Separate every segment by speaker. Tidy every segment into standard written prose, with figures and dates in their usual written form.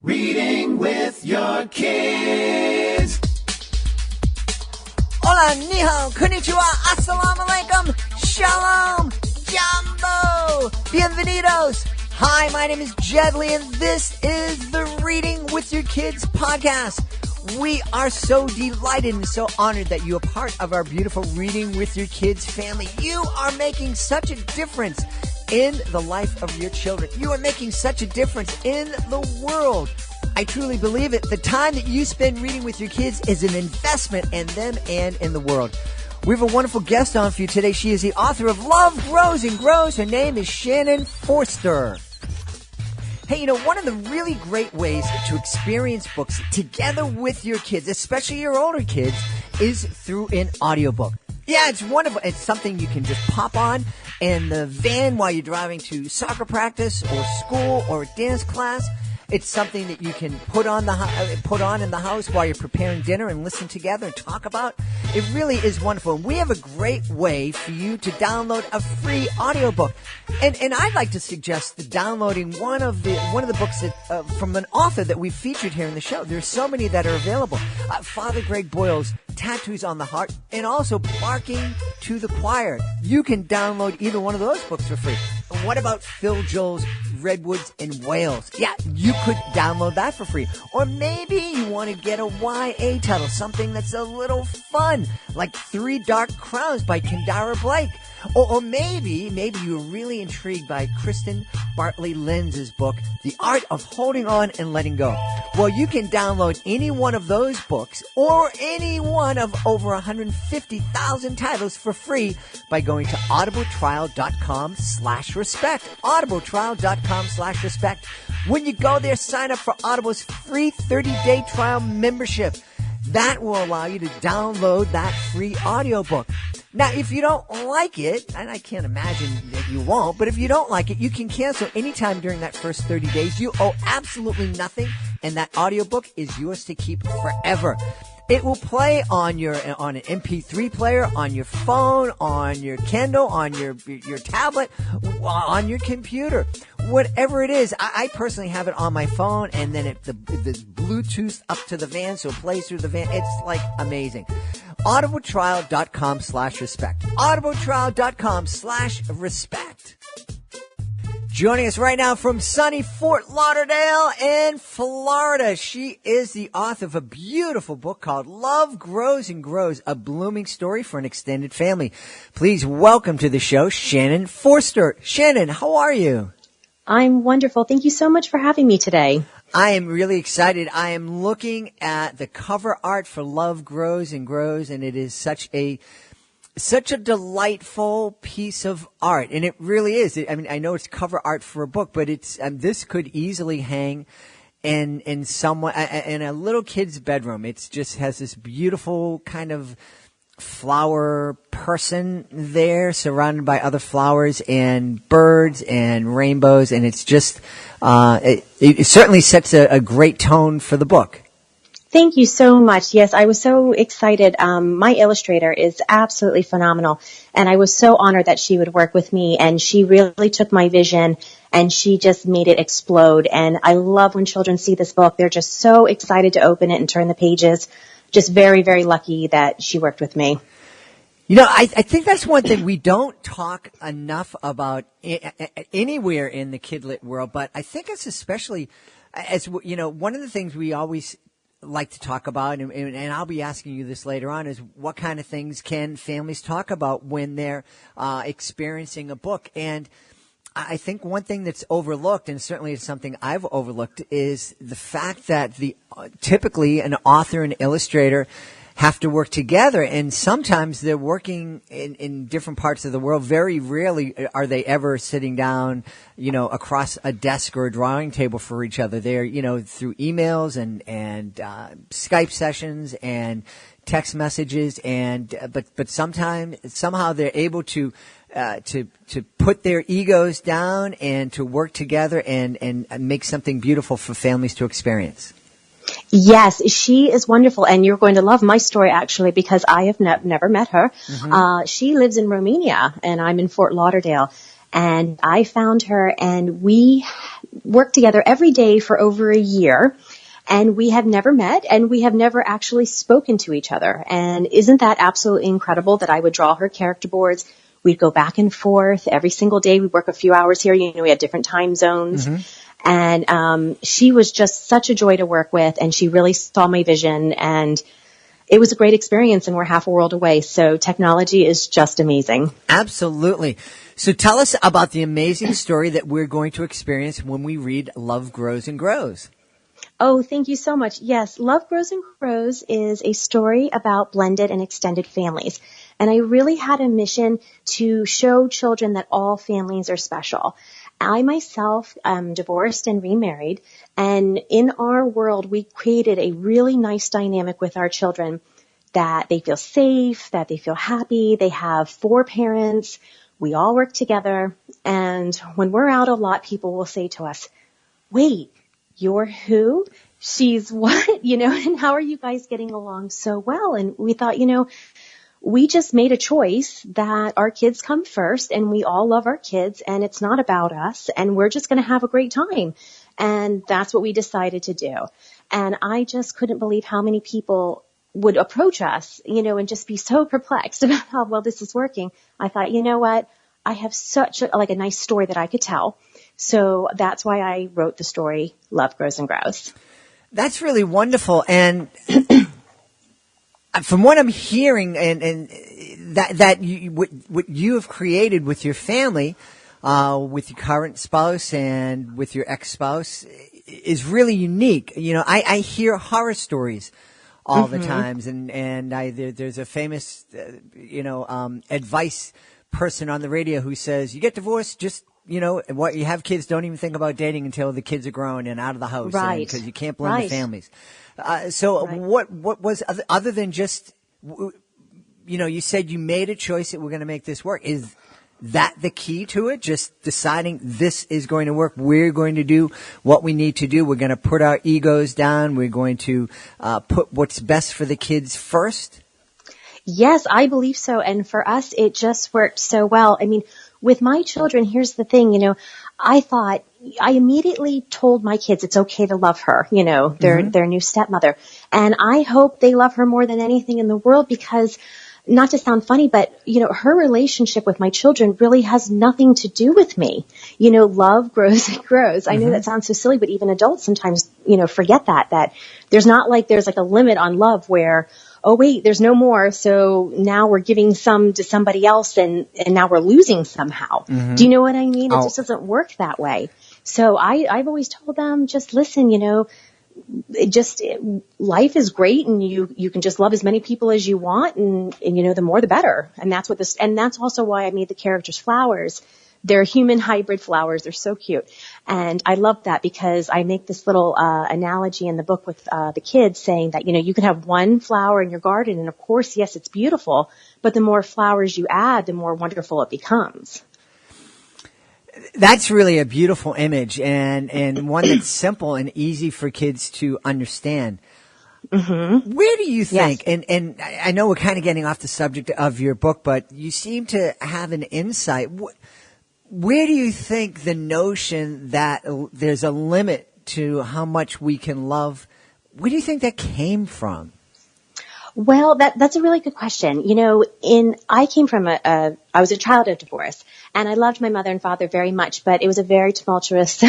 Speaker 1: Reading with your kids.
Speaker 2: Hola, ni hao, konnichiwa, assalamu alaikum, shalom, jambo, bienvenidos. Hi, my name is Jedley, and this is the Reading with Your Kids podcast. We are so delighted and so honored that you are part of our beautiful Reading with Your Kids family. You are making such a difference in the life of your children. You are making such a difference in the world. I truly believe it. The time that you spend reading with your kids is an investment in them and in the world. We have a wonderful guest on for you today. She is the author of Love Grows and Grows. Her name is Shannon Forster. Hey, one of the really great ways to experience books together with your kids, especially your older kids, is through an audiobook. Yeah, it's wonderful. It's something you can just pop on in the van while you're driving to soccer practice or school or dance class. It's something that you can put on in the house while you're preparing dinner and listen together and talk about. It really is wonderful. And we have a great way for you to download a free audiobook. And I'd like to suggest downloading one of the books that, from an author that we've featured here in the show. There's so many that are available. Father Greg Boyle's Tattoos on the Heart, and also Barking to the Choir. You can download either one of those books for free. What about Phil Joel's Redwoods in Wales? Yeah, you could download that for free. Or maybe you want to get a YA title, something that's a little fun, like Three Dark Crowns by Kendara Blake. Or maybe you're really intrigued by Kristen Bartley Lenz's book, The Art of Holding On and Letting Go. Well, you can download any one of those books or any one of over 150,000 titles for free by going to audibletrial.com/respect. audibletrial.com/respect. When you go there, sign up for Audible's free 30-day trial membership. That will allow you to download that free audiobook. Now, if you don't like it, and I can't imagine that you won't, but if you don't like it, you can cancel anytime during that first 30 days. You owe absolutely nothing, and that audiobook is yours to keep forever. It will play on an MP3 player, on your phone, on your Kindle, on your tablet, on your computer, whatever it is. I personally have it on my phone, and then there's Bluetooth up to the van, so it plays through the van. It's like amazing. audibletrial.com/respect. audibletrial.com/respect. Joining us right now from sunny Fort Lauderdale in Florida, she is the author of a beautiful book called Love Grows and Grows, a blooming story for an extended family. Please welcome to the show, Shannon Forster. Shannon, how are you?
Speaker 3: I'm wonderful. Thank you so much for having me today.
Speaker 2: I am really excited. I am looking at the cover art for Love Grows and Grows, and it is such a delightful piece of art, and it really is. I mean, I know it's cover art for a book, but it's this could easily hang in a little kid's bedroom. It just has this beautiful kind of flower person there, surrounded by other flowers and birds and rainbows, and it's just it certainly sets a great tone for the book.
Speaker 3: Thank you so much. Yes, I was so excited. My illustrator is absolutely phenomenal, and I was so honored that she would work with me, and she really took my vision, and she just made it explode. And I love when children see this book. They're just so excited to open it and turn the pages. Just very, very lucky that she worked with me.
Speaker 2: I think that's one thing we don't talk enough about anywhere in the Kidlit world, but I think it's especially, one of the things we always like to talk about, and I'll be asking you this later on, is what kind of things can families talk about when they're experiencing a book. And I think one thing that's overlooked, and certainly it's something I've overlooked, is the fact that typically an author and illustrator have to work together, and sometimes they're working in different parts of the world. Very rarely are they ever sitting down, across a desk or a drawing table for each other. They're, through emails and Skype sessions and text messages, but somehow they're able to put their egos down and to work together and make something beautiful for families to experience.
Speaker 3: Yes, she is wonderful, and you're going to love my story, actually, because I have never met her. Mm-hmm. She lives in Romania, and I'm in Fort Lauderdale. And I found her, and we worked together every day for over a year. And we have never met, and we have never actually spoken to each other. And isn't that absolutely incredible that I would draw her character boards? We'd go back and forth every single day. We'd work a few hours here. We had different time zones. And she was just such a joy to work with, and she really saw my vision. And it was a great experience, and we're half a world away. So technology is just amazing.
Speaker 2: Absolutely. So tell us about the amazing story that we're going to experience when we read Love Grows and Grows.
Speaker 3: Oh, thank you so much. Yes, Love Grows and Grows is a story about blended and extended families. And I really had a mission to show children that all families are special. I myself am divorced and remarried, and in our world, we created a really nice dynamic with our children that they feel safe, that they feel happy. They have 4 parents. We all work together. And when we're out a lot, people will say to us, wait, you're who? She's what? And how are you guys getting along so well? And we thought, we just made a choice that our kids come first, and we all love our kids, and it's not about us, and we're just going to have a great time. And that's what we decided to do. And I just couldn't believe how many people would approach us, and just be so perplexed about how well this is working. I thought, you know what? I have such a nice story that I could tell. So that's why I wrote the story, Love Grows and Grows.
Speaker 2: That's really wonderful. And from what I'm hearing, and what you have created with your family, with your current spouse and with your ex-spouse, is really unique. I hear horror stories all the times, and there's a famous, advice person on the radio who says, you get divorced, just what you have kids, don't even think about dating until the kids are grown and out of the house,
Speaker 3: right?
Speaker 2: Because you can't blend the families. What was other than just, you said you made a choice that we're going to make this work. Is that the key to it? Just deciding this is going to work. We're going to do what we need to do. We're going to put our egos down. We're going to put what's best for the kids first.
Speaker 3: Yes, I believe so. And for us, it just worked so well. I mean, with my children, here's the thing, I immediately told my kids it's okay to love her, their new stepmother. And I hope they love her more than anything in the world, because, not to sound funny, but, her relationship with my children really has nothing to do with me. Love grows and grows. I know that sounds so silly, but even adults sometimes, forget that there's there's a limit on love where, oh wait, there's no more, so now we're giving some to somebody else, and now we're losing somehow. Do you know what I mean? It just doesn't work that way. So I've always told them, just listen, life is great, and you can just love as many people as you want, and the more the better. And that's also why I made the characters flowers. They're human hybrid flowers. They're so cute. And I love that, because I make this little analogy in the book with the kids, saying that, you can have one flower in your garden, and of course, yes, it's beautiful, but the more flowers you add, the more wonderful it becomes.
Speaker 2: That's really a beautiful image, and one that's simple and easy for kids to understand. Where do you think, and I know we're kind of getting off the subject of your book, but you seem to have an insight. Where do you think the notion that there's a limit to how much we can love, where do you think that came from?
Speaker 3: Well, that's a really good question. I came from I was a child of divorce, and I loved my mother and father very much, but it was a very tumultuous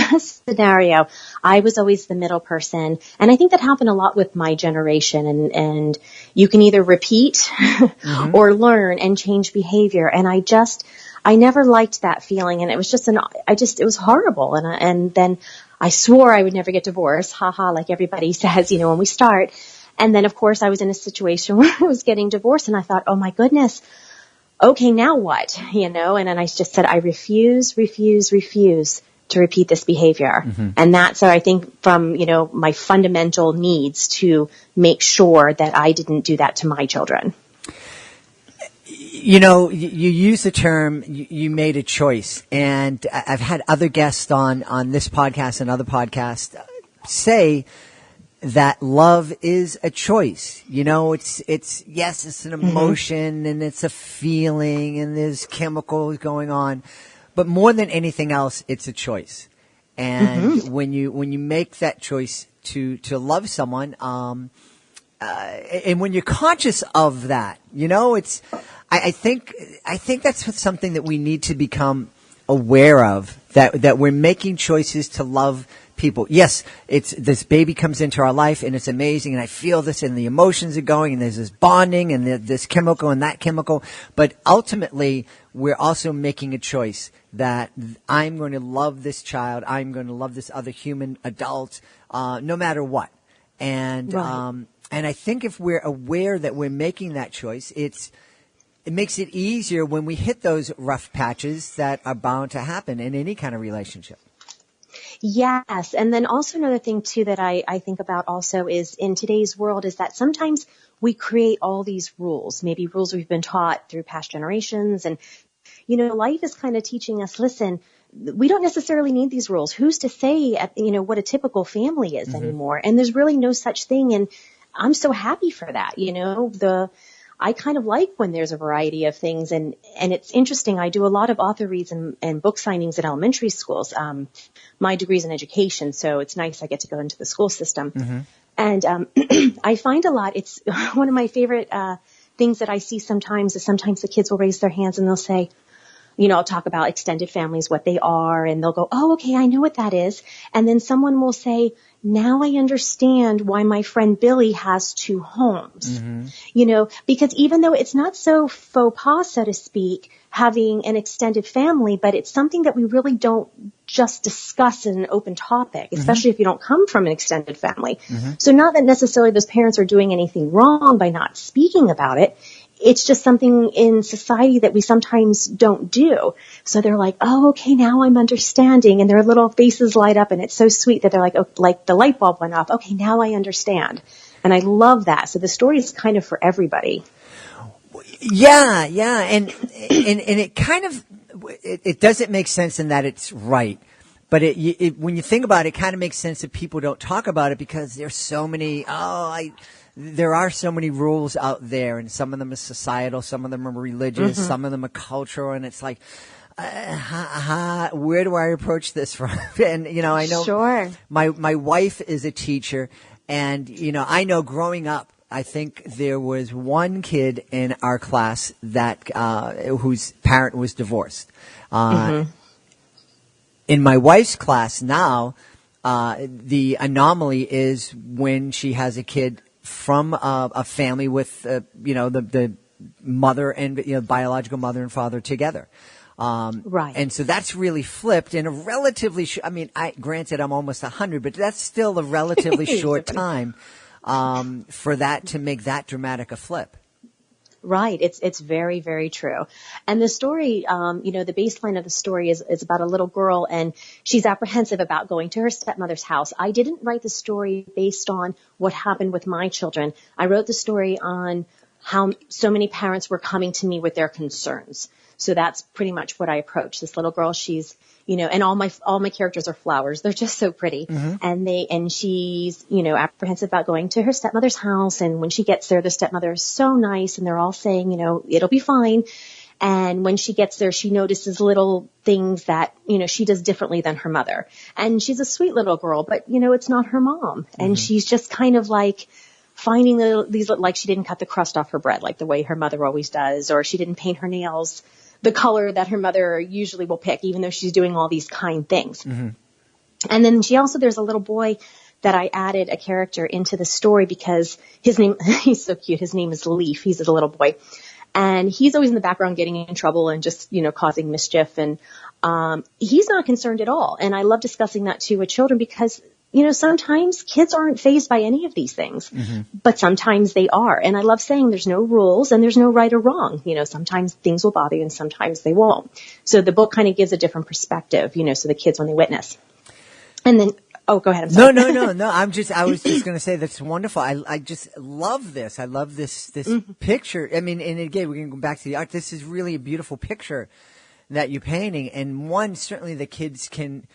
Speaker 3: scenario. I was always the middle person, and I think that happened a lot with my generation, and you can either repeat or learn and change behavior. And I never liked that feeling, and it was just it was horrible. And then I swore I would never get divorced, like everybody says, when we start. And then, of course, I was in a situation where I was getting divorced, and I thought, oh my goodness, okay, now what? And then I just said, I refuse to repeat this behavior. And that's, I think, from, my fundamental needs to make sure that I didn't do that to my children.
Speaker 2: You use the term, you made a choice, and I've had other guests on this podcast and other podcasts say that love is a choice. It's an emotion, and it's a feeling, and there's chemicals going on, but more than anything else, it's a choice. And when you make that choice to love someone, and when you're conscious of that, I think that's something that we need to become aware of, that we're making choices to love people. Yes, this baby comes into our life and it's amazing, and I feel this, and the emotions are going, and there's this bonding and this chemical and that chemical. But ultimately, we're also making a choice that I'm going to love this child, I'm going to love this other human adult, no matter what. And and I think if we're aware that we're making that choice, it makes it easier when we hit those rough patches that are bound to happen in any kind of relationship.
Speaker 3: Yes. And then also another thing too that I think about also is in today's world is that sometimes we create all these rules, maybe rules we've been taught through past generations. And, life is kind of teaching us, listen, we don't necessarily need these rules. Who's to say, what a typical family is anymore? And there's really no such thing. And I'm so happy for that. I kind of like when there's a variety of things, and it's interesting. I do a lot of author reads and book signings at elementary schools. My degree's in education, so it's nice I get to go into the school system. And I find a lot, it's one of my favorite things that I see sometimes is sometimes the kids will raise their hands and they'll say, I'll talk about extended families, what they are, and they'll go, oh, okay, I know what that is. And then someone will say, now I understand why my friend Billy has two homes, because even though it's not so faux pas, so to speak, having an extended family, but it's something that we really don't just discuss in an open topic, especially if you don't come from an extended family. So not that necessarily those parents are doing anything wrong by not speaking about it. It's just something in society that we sometimes don't do. So they're like, oh, okay, now I'm understanding. And their little faces light up, and it's so sweet that they're like, oh, like the light bulb went off. Okay, now I understand. And I love that. So the story is kind of for everybody.
Speaker 2: Yeah. And it kind of, it doesn't make sense in that it's right. But when you think about it, it kind of makes sense that people don't talk about it because there's so many, there are so many rules out there, and some of them are societal, some of them are religious, some of them are cultural, and it's like, where do I approach this from? And, I know my wife is a teacher, and, I know growing up, I think there was one kid in our class that, whose parent was divorced. In my wife's class now, the anomaly is when she has a kid from a family with, the mother and biological mother and father together.
Speaker 3: Right.
Speaker 2: And so that's really flipped in a relatively, granted I'm almost 100, but that's still a relatively short time, for that to make that dramatic a flip.
Speaker 3: Right. It's very, very true. And the story, the baseline of the story is about a little girl, and she's apprehensive about going to her stepmother's house. I didn't write the story based on what happened with my children. I wrote the story on how so many parents were coming to me with their concerns. So that's pretty much what I approached. This little girl, she's, and all my characters are flowers. They're just so pretty. And she's, apprehensive about going to her stepmother's house. And when she gets there, the stepmother is so nice, and they're all saying, it'll be fine. And when she gets there, she notices little things that, she does differently than her mother. And she's a sweet little girl, but, it's not her mom. And she's just kind of like finding these, like she didn't cut the crust off her bread like the way her mother always does, or she didn't paint her nails the color that her mother usually will pick, even though she's doing all these kind things. And then there's a little boy that I added a character into the story because his name, he's so cute. His name is Leaf. He's a little boy. And he's always in the background getting in trouble and just, causing mischief. And he's not concerned at all. And I love discussing that too with children because, sometimes kids aren't fazed by any of these things, but sometimes they are. And I love saying there's no rules and there's no right or wrong. Sometimes things will bother you and sometimes they won't. So the book kind of gives a different perspective, so the kids when they witness. And then, oh, go ahead. I'm sorry.
Speaker 2: No. I was just going to say that's wonderful. I just love this. I love this picture. I mean, and again, we're going to go back to the art. This is really a beautiful picture that you're painting, and one certainly the kids can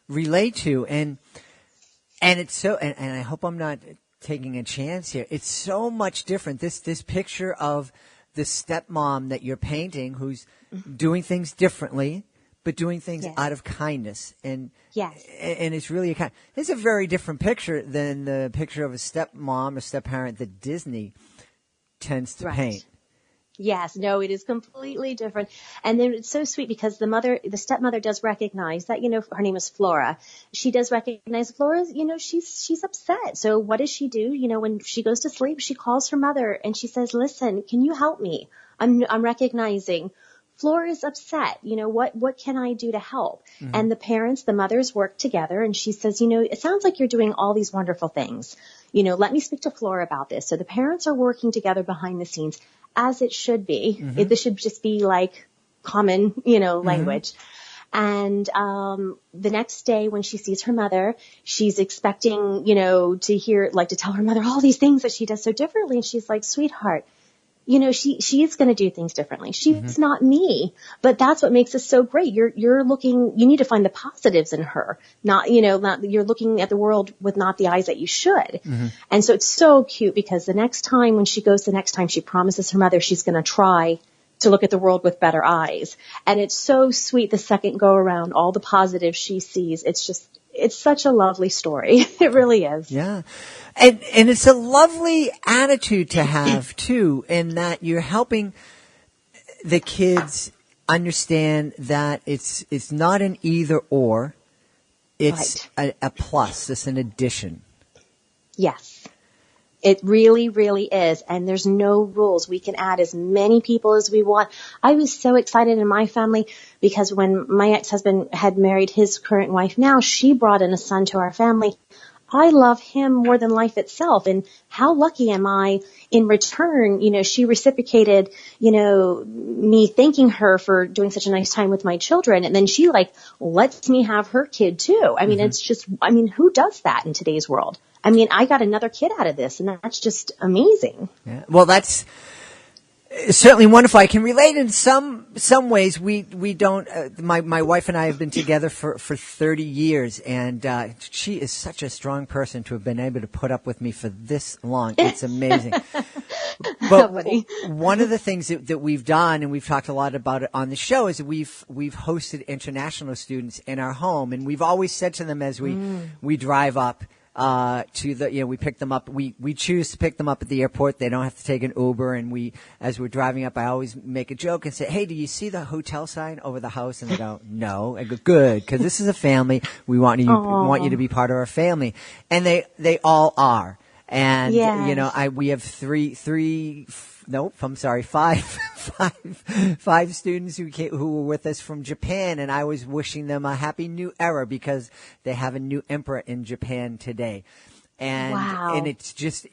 Speaker 2: relate to. And it's so, and I hope I'm not taking a chance here. It's so much different. This picture of the stepmom that you're painting who's doing things differently, but doing things
Speaker 3: Yes.
Speaker 2: out of kindness. And
Speaker 3: Yes.
Speaker 2: and it's really it's a very different picture than the picture of a stepmom or step-parent that Disney tends to paint.
Speaker 3: Yes, no, it is completely different. And then it's so sweet because the stepmother does recognize that, her name is Flora. She does recognize Flora's, she's upset. So what does she do? When she goes to sleep, she calls her mother and she says, listen, can you help me? I'm recognizing Flora is upset. What can I do to help? Mm-hmm. And the mothers work together and she says, it sounds like you're doing all these wonderful things. Let me speak to Flora about this. So the parents are working together behind the scenes, as it should be. Mm-hmm. This should just be like common, language. Mm-hmm. And the next day when she sees her mother, she's expecting, to tell her mother all these things that she does so differently. And she's like, sweetheart, she is going to do things differently. She's not me, but that's what makes us so great. You need to find the positives in her, you're looking at the world with not the eyes that you should. Mm-hmm. And so it's so cute because the next time she promises her mother she's going to try to look at the world with better eyes. And it's so sweet the second go around, all the positives she sees. It's such a lovely story. It really is.
Speaker 2: Yeah. And it's a lovely attitude to have too, in that you're helping the kids understand that it's not an either or. It's right. a plus. It's an addition.
Speaker 3: Yes. It really, really is. And there's no rules. We can add as many people as we want. I was so excited in my family because when my ex-husband had married his current wife now, she brought in a son to our family. I love him more than life itself. And how lucky am I in return? She reciprocated, me thanking her for doing such a nice time with my children. And then she lets me have her kid too. I mean, mm-hmm. Who does that in today's world? I got another kid out of this, and that's just amazing.
Speaker 2: Yeah. Well, that's certainly wonderful. I can relate in some ways. We don't. My wife and I have been together for 30 years, and she is such a strong person to have been able to put up with me for this long. It's amazing. But one of the things that we've done, and we've talked a lot about it on the show, is we've hosted international students in our home, and we've always said to them as we drive up. We pick them up. We choose to pick them up at the airport. They don't have to take an Uber. And as we're driving up, I always make a joke and say, hey, do you see the hotel sign over the house? And they go, no. I go, good, because this is a family. We want you to be part of our family. And they all are. And,
Speaker 3: yes.
Speaker 2: We have five students who were with us from Japan, and I was wishing them a happy new era because they have a new emperor in Japan today. And,
Speaker 3: wow.
Speaker 2: And it's just,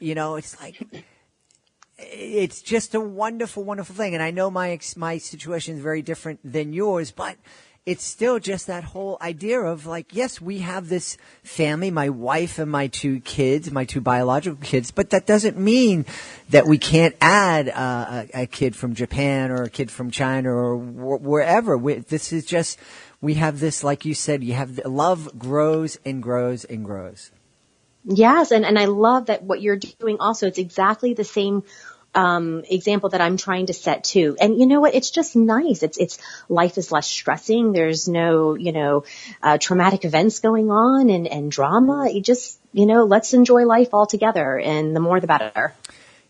Speaker 2: it's just a wonderful, wonderful thing. And I know my situation is very different than yours, but it's still just that whole idea of yes, we have this family, my wife and my two kids, my two biological kids, but that doesn't mean that we can't add a kid from Japan or a kid from China or wherever. This is just, we have this, like you said, love grows and grows and grows.
Speaker 3: Yes. And I love that what you're doing also, it's exactly the same example that I'm trying to set too. And you know what? It's just nice. It's life is less stressing. There's no, traumatic events going on and drama. You just, let's enjoy life all together, and the more the better.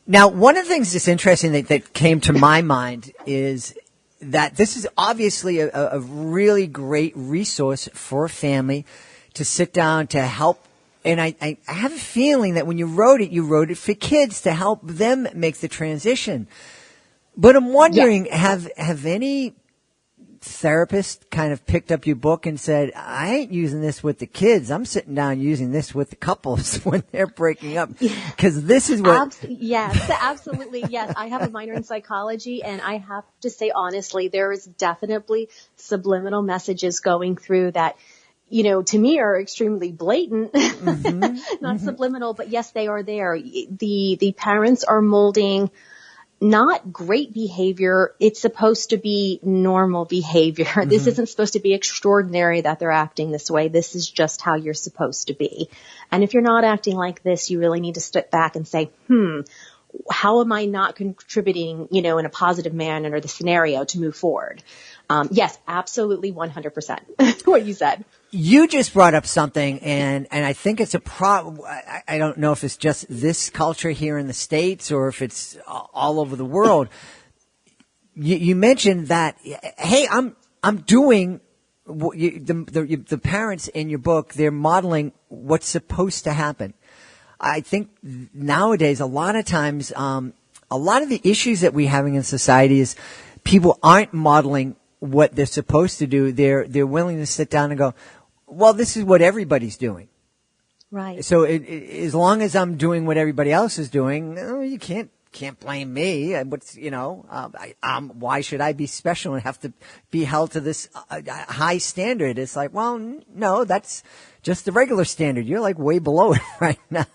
Speaker 2: Now, one of the things that's interesting that came to my mind is that this is obviously a really great resource for a family to sit down to help. And I have a feeling that when you wrote it for kids to help them make the transition. But I'm wondering,
Speaker 3: yes.
Speaker 2: have any therapists kind of picked up your book and said, I ain't using this with the kids. I'm sitting down using this with the couples when they're breaking up. Because this is what...
Speaker 3: Yes, absolutely. Yes, I have a minor in psychology, and I have to say honestly, there is definitely subliminal messages going through that, to me are extremely blatant, not subliminal, but yes, they are there. The parents are molding not great behavior. It's supposed to be normal behavior. Mm-hmm. This isn't supposed to be extraordinary that they're acting this way. This is just how you're supposed to be. And if you're not acting like this, you really need to step back and say, how am I not contributing, in a positive manner to the scenario to move forward? Yes, absolutely 100%. What you said.
Speaker 2: You just brought up something, and I think it's a problem. I don't know if it's just this culture here in the States or if it's all over the world. You mentioned that, hey, I'm doing the parents in your book, they're modeling what's supposed to happen. I think nowadays, a lot of times, a lot of the issues that we're having in society is people aren't modeling what they're supposed to do. They're willing to sit down and go, well, this is what everybody's doing.
Speaker 3: Right.
Speaker 2: So as long as I'm doing what everybody else is doing, you can't blame me. Why should I be special and have to be held to this high standard? It's like, well, no, that's just the regular standard. You're like way below it right now.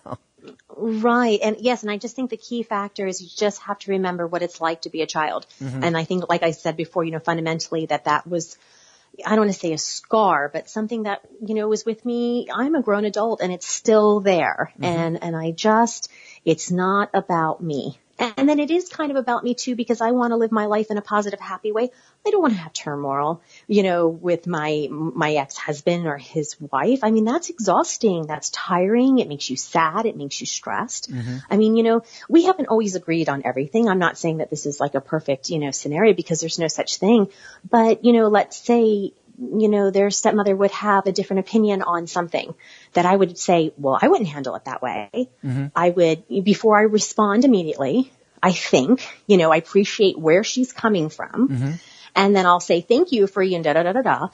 Speaker 3: Right. And yes, and I just think the key factor is you just have to remember what it's like to be a child. Mm-hmm. And I think, like I said before, fundamentally that was, I don't want to say a scar, but something that, was with me. I'm a grown adult and it's still there. Mm-hmm. And it's not about me. And then it is kind of about me too, because I want to live my life in a positive, happy way. I don't want to have turmoil, with my ex-husband or his wife. I mean, that's exhausting. That's tiring. It makes you sad. It makes you stressed. Mm-hmm. I mean, we haven't always agreed on everything. I'm not saying that this is like a perfect, scenario, because there's no such thing. But, let's say, their stepmother would have a different opinion on something that I would say, well, I wouldn't handle it that way. Mm-hmm. I would, before I respond immediately, I think, I appreciate where she's coming from. Mm-hmm. And then I'll say, thank you for, da-da-da-da-da.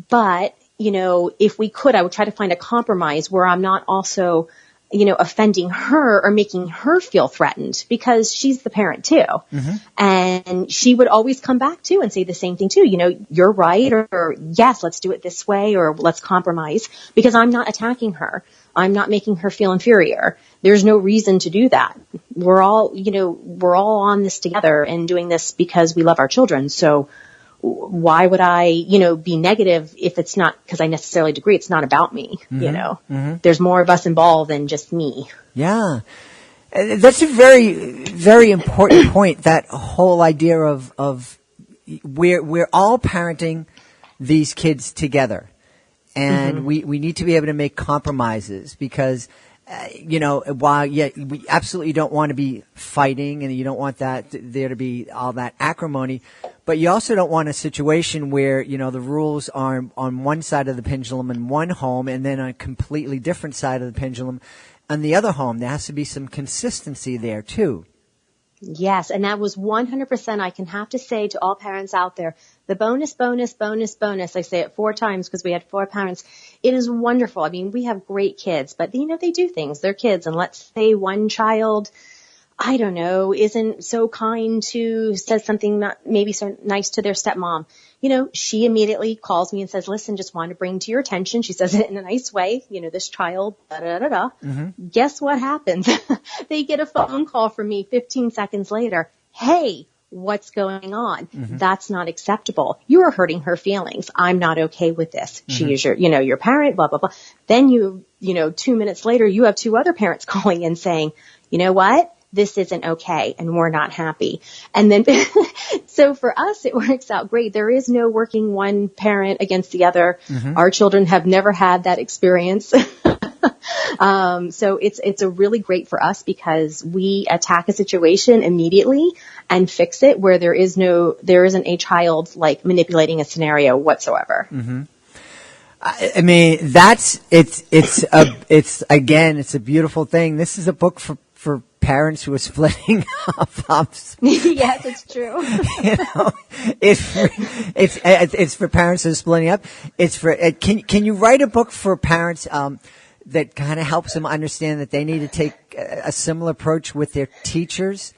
Speaker 3: But, if we could, I would try to find a compromise where I'm not also, offending her or making her feel threatened, because she's the parent too. Mm-hmm. And she would always come back too and say the same thing too. You're right, or yes, let's do it this way, or let's compromise, because I'm not attacking her. I'm not making her feel inferior. There's no reason to do that. We're all on this together and doing this because we love our children. So why would I, be negative if it's not because I necessarily agree it's not about me, mm-hmm. Mm-hmm. There's more of us involved than just me.
Speaker 2: Yeah. That's a very, very important point, that whole idea of we're all parenting these kids together. And mm-hmm. we need to be able to make compromises, because while we absolutely don't want to be fighting, and you don't want there to be all that acrimony, but you also don't want a situation where, the rules are on one side of the pendulum in one home and then a completely different side of the pendulum on the other home. There has to be some consistency there too.
Speaker 3: Yes, and that was 100%. I can have to say to all parents out there, the bonus, bonus, bonus, bonus. I say it 4 times because we had 4 parents. It is wonderful. I mean, we have great kids, but they do things. They're kids. And let's say one child, I don't know, isn't so kind to, says something not maybe so nice to their stepmom. She immediately calls me and says, listen, just want to bring to your attention. She says it in a nice way. This child, da-da-da-da. Mm-hmm. Guess what happens? They get a phone call from me 15 seconds later. Hey, what's going on? Mm-hmm. That's not acceptable. You are hurting her feelings. I'm not okay with this. Mm-hmm. She is your parent, blah, blah, blah. Then 2 minutes later, you have 2 other parents calling in saying, you know what? This isn't okay, and we're not happy. And then, so for us, it works out great. There is no working one parent against the other. Mm-hmm. Our children have never had that experience. So it's a really great for us, because we attack a situation immediately and fix it where there isn't a child like manipulating a scenario whatsoever. Mm-hmm.
Speaker 2: I mean, it's a beautiful thing. This is a book for parents who are splitting up.
Speaker 3: Yes, it's true.
Speaker 2: It's for parents who are splitting up. It's for can you write a book for parents that kind of helps them understand that they need to take a similar approach with their teachers?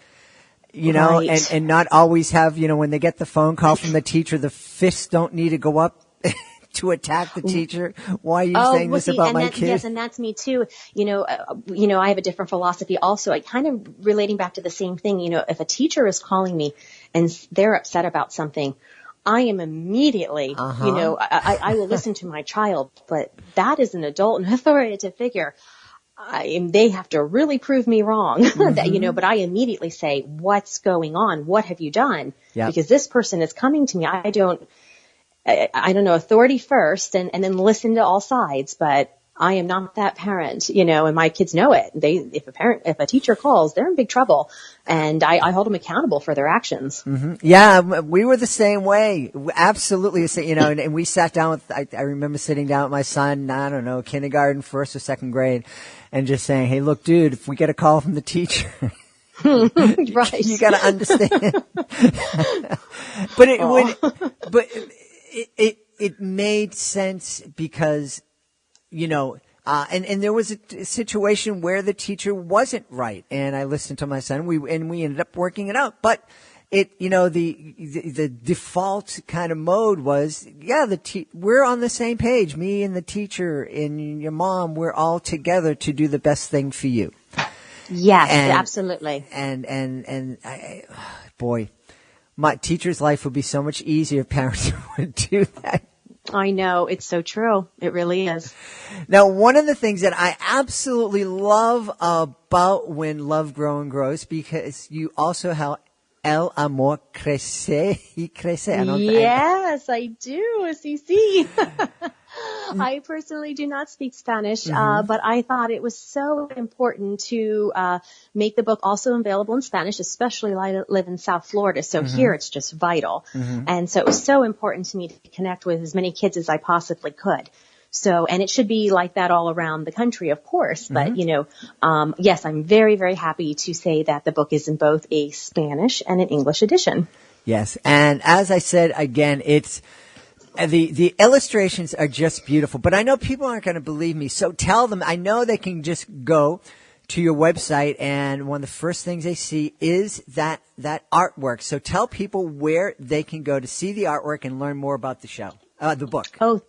Speaker 2: Right. and not always have, when they get the phone call from the teacher, the fists don't need to go up to attack the teacher. Why are you saying this about my kid?
Speaker 3: Yes, and that's me too. I have a different philosophy also. I kind of relating back to the same thing. If a teacher is calling me and they're upset about something, I am immediately, I will listen to my child, but that is an adult and authoritative figure. They have to really prove me wrong. Mm-hmm. That, but I immediately say, what's going on? What have you done? Yep. Because this person is coming to me. I don't know, authority first and then listen to all sides. But I am not that parent, and my kids know it. If a teacher calls, they're in big trouble, and I hold them accountable for their actions.
Speaker 2: Mm-hmm. Yeah, we were the same way. Absolutely. And we sat down with, I remember sitting down with my son, I don't know, kindergarten, first or second grade, and just saying, hey, look, dude, if we get a call from the teacher,
Speaker 3: right.
Speaker 2: You got to understand. But it made sense because, and there was a situation where the teacher wasn't right, and I listened to my son. We ended up working it out. But the default kind of mode was, we're on the same page. Me and the teacher and your mom, we're all together to do the best thing for you.
Speaker 3: Yes, absolutely.
Speaker 2: And boy, my teacher's life would be so much easier if parents would do that.
Speaker 3: I know. It's so true. It really is.
Speaker 2: Now, one of the things that I absolutely love about When Love Grows, because you also have El Amor Crece y Crece.
Speaker 3: Yes, I do. See. I personally do not speak Spanish, but I thought it was so important to make the book also available in Spanish, especially I live in South Florida, so here it's just vital. And so it was so important to me to connect with as many kids as I possibly could. So, and it should be like that all around the country, of course. But, yes, I'm very, very happy to say that the book is in both a Spanish and an English edition.
Speaker 2: Yes. And as I said, again, it's the illustrations are just beautiful. But I know people aren't going to believe me. So tell them, I know they can just go to your website, and one of the first things they see is that artwork. So tell people where they can go to see the artwork and learn more about the book.
Speaker 3: Oh,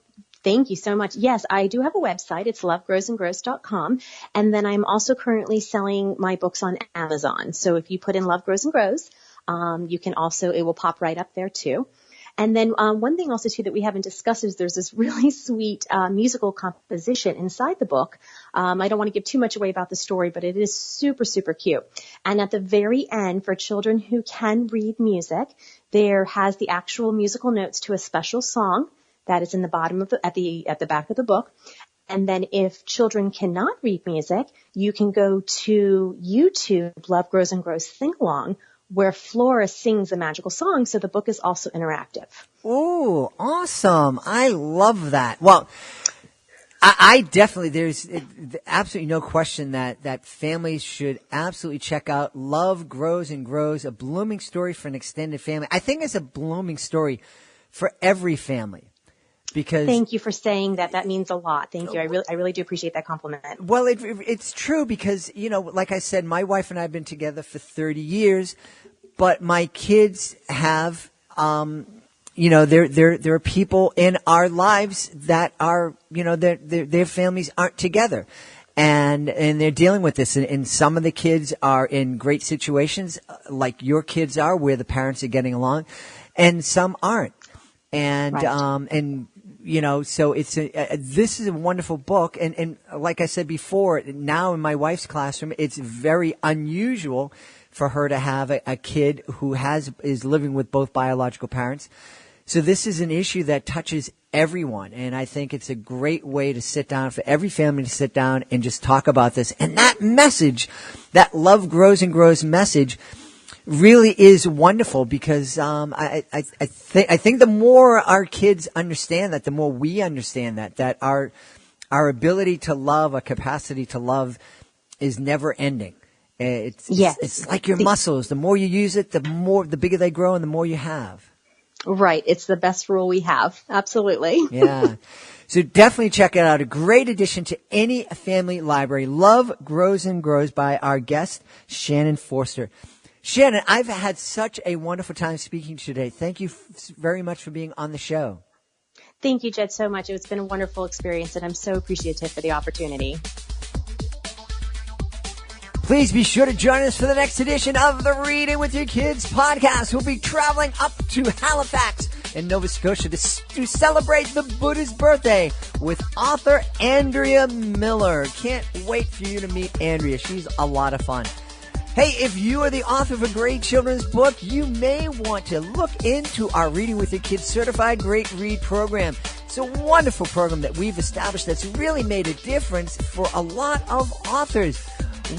Speaker 3: thank you so much. Yes, I do have a website. It's lovegrowsandgrows.com. And then I'm also currently selling my books on Amazon. So if you put in Love Grows and Grows, you can also, it will pop right up there too. And then one thing also too that we haven't discussed is there's this really sweet musical composition inside the book. I don't want to give too much away about the story, but it is super, super cute. And at the very end, for children who can read music, there has the actual musical notes to a special song that is in the bottom of at the back of the book. And then if children cannot read music, you can go to YouTube, Love Grows and Grows Sing Along, where Flora sings a magical song, so the book is also interactive.
Speaker 2: Ooh, awesome. I love that. Well, I definitely, there's absolutely no question that families should absolutely check out Love Grows and Grows, a blooming story for an extended family. I think it's a blooming story for every family. Because
Speaker 3: thank you for saying that. That means a lot. Thank you. I really do appreciate that compliment.
Speaker 2: Well, it's true because, like I said, my wife and I have been together for 30 years, but my kids have, there are people in our lives that are, their families aren't together. And they're dealing with this. And some of the kids are in great situations, like your kids are, where the parents are getting along, and some aren't. And,
Speaker 3: right.
Speaker 2: So this is a wonderful book. And like I said before, now in my wife's classroom, it's very unusual for her to have a kid who is living with both biological parents. So this is an issue that touches everyone. And I think it's a great way to sit down, for every family to sit down and just talk about this. And that message, that Love Grows and Grows message, really is wonderful because I think the more our kids understand that, the more we understand that our ability to love, our capacity to love, is never ending. It's like your muscles. The more you use it, the bigger they grow, and the more you have.
Speaker 3: Right. It's the best rule we have. Absolutely.
Speaker 2: Yeah. So definitely check it out. A great addition to any family library. Love Grows and Grows by our guest, Shannon Forster. Shannon, I've had such a wonderful time speaking to you today. Thank you very much for being on the show.
Speaker 3: Thank you, Jed, so much. It's been a wonderful experience, and I'm so appreciative for the opportunity.
Speaker 2: Please be sure to join us for the next edition of the Reading with Your Kids podcast. We'll be traveling up to Halifax in Nova Scotia to celebrate the Buddha's birthday with author Andrea Miller. Can't wait for you to meet Andrea. She's a lot of fun. Hey, if you are the author of a great children's book, you may want to look into our Reading with Your Kids Certified Great Read program. It's a wonderful program that we've established that's really made a difference for a lot of authors.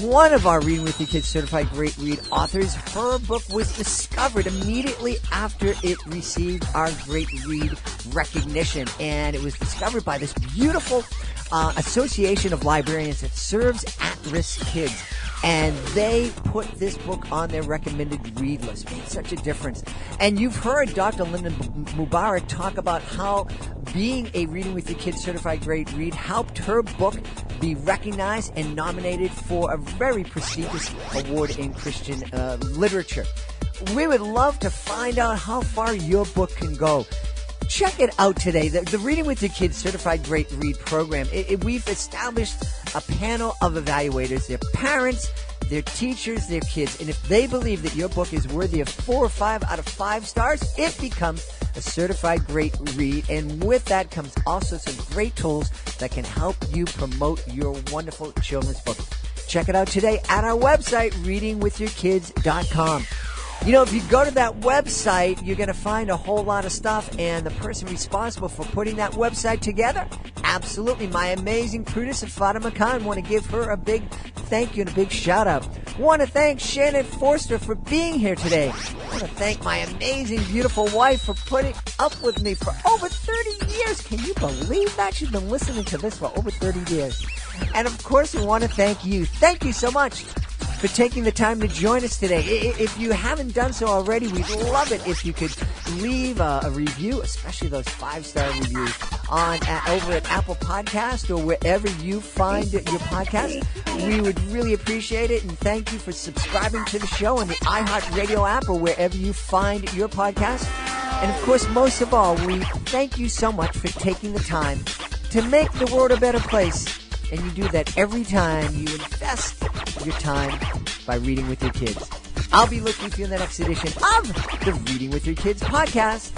Speaker 2: One of our Reading with Your Kids Certified Great Read authors, her book was discovered immediately after it received our Great Read recognition. And it was discovered by this beautiful association of librarians that serves at-risk kids. And they put this book on their recommended read list. It made such a difference. And you've heard Dr. Linda Mubarak talk about how being a Reading with Your Kids Certified Great Read helped her book be recognized and nominated for a very prestigious award in Christian literature. We would love to find out how far your book can go. Check it out today. The Reading with Your Kids Certified Great Read program. We've established a panel of evaluators. Their parents, their teachers, their kids. And if they believe that your book is worthy of 4 or 5 out of 5 stars, it becomes a certified great read. And with that comes also some great tools that can help you promote your wonderful children's book. Check it out today at our website, readingwithyourkids.com. You know, if you go to that website, you're going to find a whole lot of stuff, and the person responsible for putting that website together, absolutely, my amazing producer, Fatima Khan. Want to give her a big thank you and a big shout-out. Want to thank Shannon Forster for being here today. Want to thank my amazing, beautiful wife for putting up with me for over 30 years. Can you believe that? She's been listening to this for over 30 years. And, of course, we want to thank you. Thank you so much for taking the time to join us today. If you haven't done so already, we'd love it if you could leave a review, especially those 5-star reviews over at Apple Podcast or wherever you find your podcast. We would really appreciate it, and thank you for subscribing to the show on the iHeartRadio app or wherever you find your podcast. And of course, most of all, we thank you so much for taking the time to make the world a better place. And you do that every time you invest your time by reading with your kids. I'll be looking for you in the next edition of the Reading with Your Kids podcast.